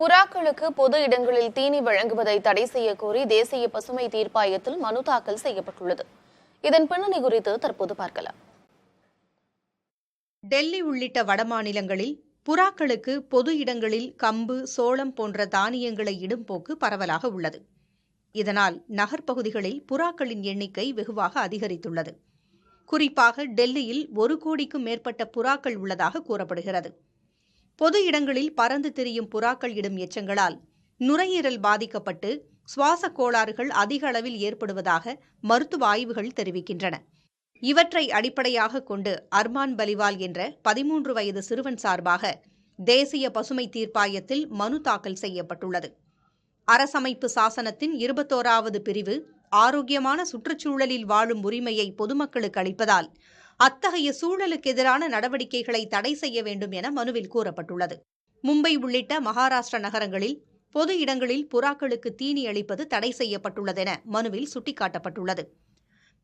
புறாக்களுக்கு பொது இடங்களில் தீனி வழங்குவதை தடை செய்ய கோரி தேசிய பசுமை தீர்ப்பாயத்தில் மனு தாக்கல் செய்யப்பட்டுள்ளது. இதன் பின்னணி குறித்து தற்போது பார்க்கலாம். டெல்லி உள்ளிட்ட வடமாநிலங்களில் புறாக்களுக்கு பொது இடங்களில் கம்பு, சோளம் போன்ற தானியங்களை இடும் போக்கு பரவலாக உள்ளது. இதனால் நகர்ப்பகுதிகளில் புறாக்களின் எண்ணிக்கை வெகுவாக அதிகரித்துள்ளது. குறிப்பாக டெல்லியில் 1 கோடிக்கும் மேற்பட்ட புறாக்கள் உள்ளதாக கூறப்படுகிறது. பொது இடங்களில் பறந்து திரியும் புறாக்கள் இடும் எச்சங்களால் நுரையீரல் பாதிக்கப்பட்டு சுவாச கோளாறுகள் அதிக அளவில் ஏற்படுவதாக மருத்துவ ஆய்வுகள் தெரிவிக்கின்றன. இவற்றை அடிப்படையாக கொண்டு அர்மான் பலிவால் என்ற 13 வயது சிறுவன் சார்பாக தேசிய பசுமை தீர்ப்பாயத்தில் மனு தாக்கல் செய்யப்பட்டுள்ளது. அரசமைப்பு சாசனத்தின் 21வது பிரிவு ஆரோக்கியமான சுற்றுச்சூழலில் வாழும் உரிமையை பொதுமக்களுக்கு அளிப்பதால் அத்தகைய சூழலுக்கு எதிரான நடவடிக்கைகளை தடை செய்ய வேண்டும் என மனுவில் கூறப்பட்டுள்ளது. மும்பை உள்ளிட்ட மகாராஷ்டிர நகரங்களில் பொது இடங்களில் புறாக்களுக்கு தீனி அளிப்பது தடை செய்யப்பட்டுள்ளதென மனுவில் சுட்டிக்காட்டப்பட்டுள்ளது.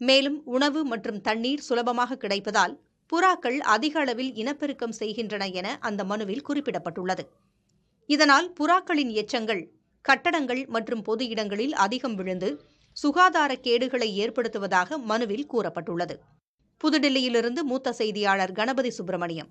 மேலும் உணவு மற்றும் தண்ணீர் சுலபமாக கிடைப்பதால் புறாக்கள் அதிக அளவில் இனப்பெருக்கம் செய்கின்றன என அந்த மனுவில் குறிப்பிடப்பட்டுள்ளது. இதனால் புறாக்களின் எச்சங்கள் கட்டடங்கள் மற்றும் பொது இடங்களில் அதிகம் விழுந்து சுகாதார கேடுகளை ஏற்படுத்துவதாக மனுவில் கூறப்பட்டுள்ளது. புதுடில்லியிலிருந்து மூத்த செய்தியாளர் கணபதி சுப்பிரமணியம்.